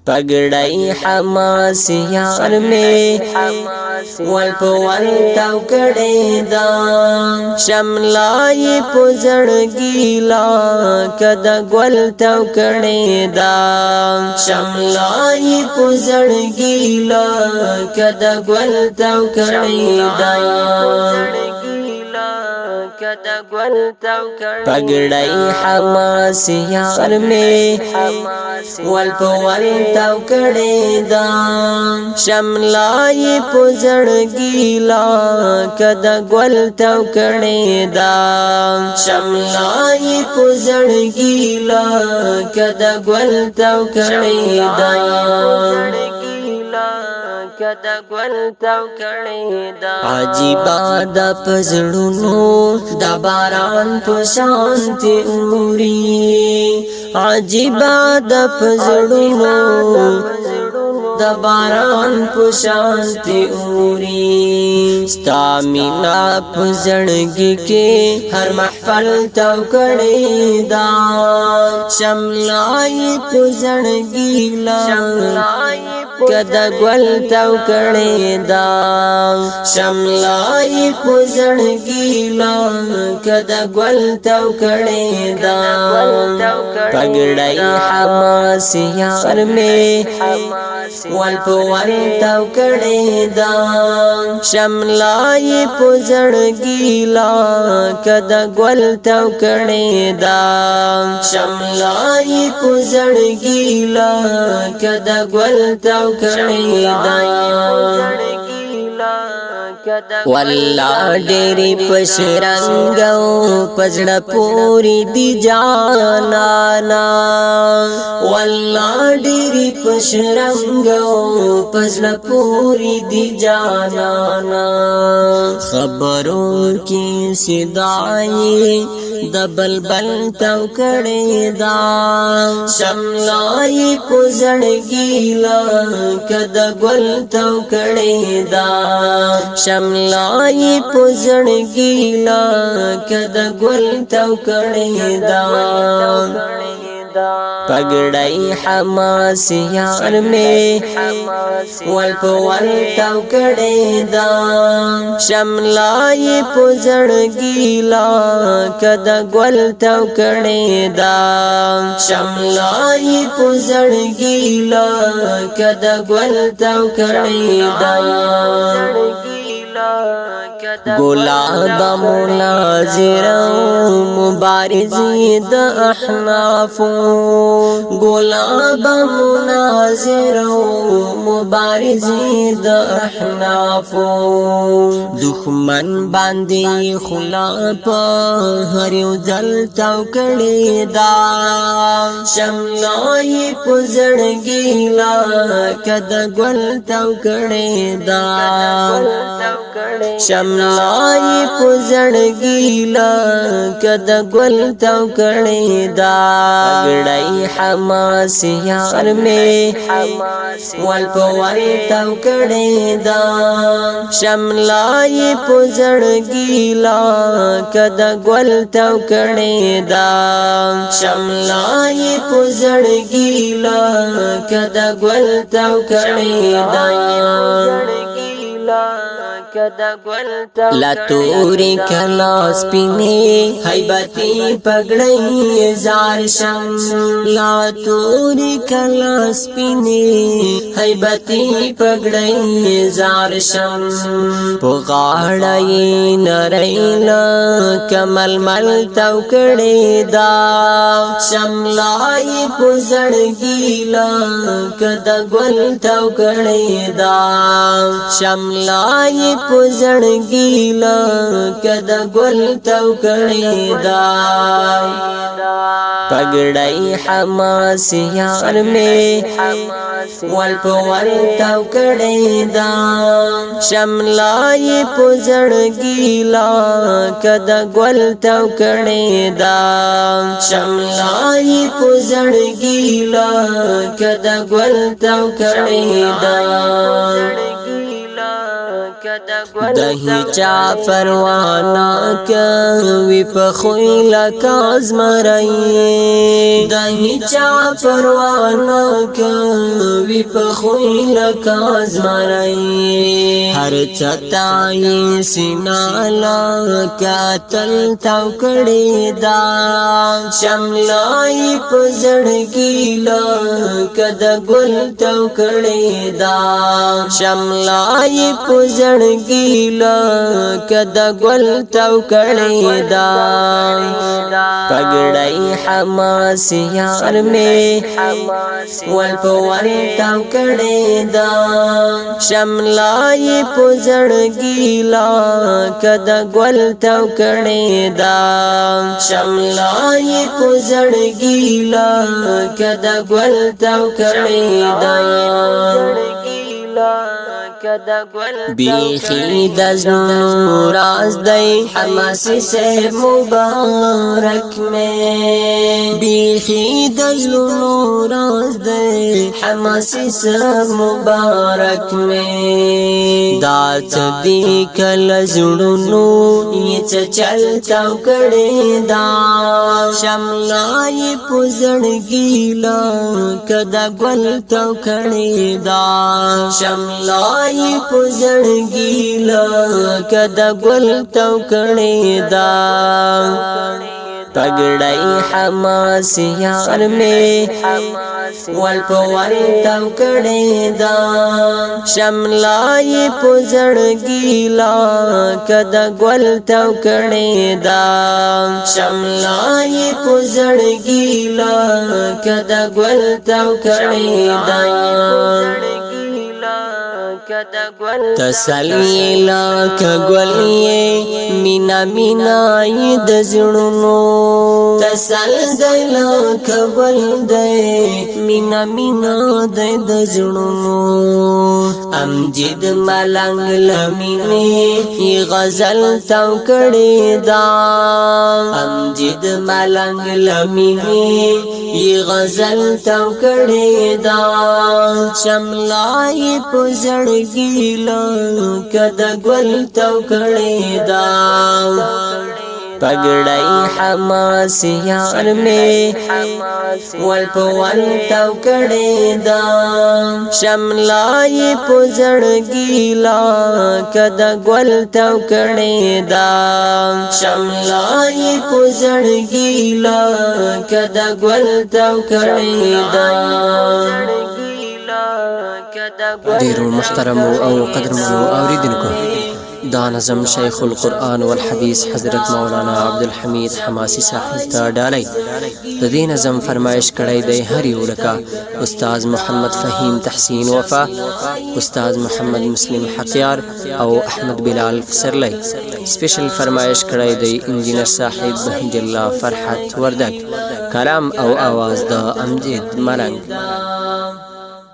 پگڑائی حماس یار میں ول پو ول تاو کڑی دا شملائی پو زڑگیلا کدا گول تاو کڑی دا شملائی پو زڑگیلا کدا گول تاو کڑی دا پگڑائی حماس یار میں ول پو ول تاو کڑی دا شملائی پو زڑگیلا کدا گول تاو کڑی دا شملائی پو زڑگیلا کدا گول تاو کڑی دا عجیبا دا پزڑونو دا باران پو شانتی اوری عجیبا دا پزڑونو دا باران پو شانتی اوری ستا مینا پو زڑگی کے ہر محفل تاو کڑی دا شملائی پو زڑگیلا کدا گول تاو کڑی دا شملائی پو زڑگیلا کدا گول تاو کڑی دا پگڑائی حماس یار میں ول پو ول تاو کڑی دا شملائی پو زڑگیلا کدا گول تاو کڑی دا شملائی پو زڑگیلا کدا گول تاو کڑی دا واللہ ڈیری پشرنگو پزڑ پوری دی جانانا واللہ ڈیری پشرنگو پزڑ پوری دی جانانا خبروں کی صدائی دبل بل تاو کڑی دا شملائی پو زڑگیلا کدا گول تاو کڑی دا شملائی پو زڑگیلا کدا گول تاو کڑی دا پگڑائی حماس یار میں ول پو ول تاو کڑی دا شملائی پو زڑگیلا کدا گول تاو کڑی دا شملائی پو زڑگیلا کدا گول تاو کڑی دا گلاب مناظر مبارزی دا احنافو گلاب مناظر مبارزی دا احنافو دخمن باندی خلاپ ہر یو جل تاو کڑی دا شملائی پو زڑگیلا کدا گول تاو کڑی دا شملائی پو زڑگیلا کدا گول تاو کڑی دا پگڑائی حماس یار میں ول پو ول تاو کڑی دا شملائی پو زڑگیلا کدا گول تاو کڑی دا شملائی پو زڑگیلا کدا گول تاو کڑی دا لاتوری کلاس پینے حیبتی پگڑی زار شم لاتوری کلاس پینے حیبتی پگڑی زار شم پغاڑی نریلا کمل مل تاو کڑی دا شملائی پو زڑگیلا کدا گول تاو کڑی دا شملائی پو زڑگیلا کدا گول تاو کڑی دا پگڑائی حماس یار میں ول پو ول تاو کڑی دا شملائی پو زڑگیلا کدا گول تاو کڑی دا شملائی پو زڑگیلا کدا گول تاو کڑی دا د هیچا پروانا کوي په خوی لکه زمری د هیچا پروانا کوي په خوی لکه زمری هر چتای سینا لکه تاو کړي دا شملای په زړګي لکه د ګل تاو کړي دا شملای په زړګي لکه د ګل تاو کړي دا پګړای حماس یار می ول په ول تاو کړي دا شملای په زړګي لکه د ګل تاو کړي دا شملای په زړګي لکه د ګل تاو کړي دا بیخی دزنو راز دی حماسی سے مبارک میں بیخی دزنو راز دی حماسی سے مبارک میں دات دی کل زڑنو یہ چلتاو کڑی دا شملائی پزڑگی لکه گل تاو کڑی دا شملائی پزړګي لکه د ګل تاو کړي دا پګړای حماس یار می ول په ول تاو کړي دا شملای پزړګي لکه د ګل تاو کړي دا شملای پزړګي لکه د ګل تاو کړي دا تسلی لکه ګلې مینا مینا د زړونو تسل دی لکه ګل دی مینا مینا د زړونو امجد ملنګ لمینې غزل تاو کړي دا امجد ملنګ لمینې غزل تاو کړي دا شملای پزړګي لکه د ګل تاو کړي دا پګړای حماس یار می ول په ول تاو کړي دا شملای پزړګي لکه د ګل تاو کړي دا شملای پزړګي لکه د ګل تاو کړي دا ډیرو محترمو او قدرمنو اوریدونکو دا نظم شیخ القرآن والحدیث حضرت مولانا عبدالحمید حماسی صاحب ته ډالۍ د دې نظم فرمایش کړی دی هر یو لکه استاد محمد فهیم تحسین وفا استاد محمد مسلم حقیار او احمد بلال فسرلی سپیشل فرمایش کړی دی انجینر صاحب بهنج الله فرحت وردک کلام او آواز د امجد ملنګ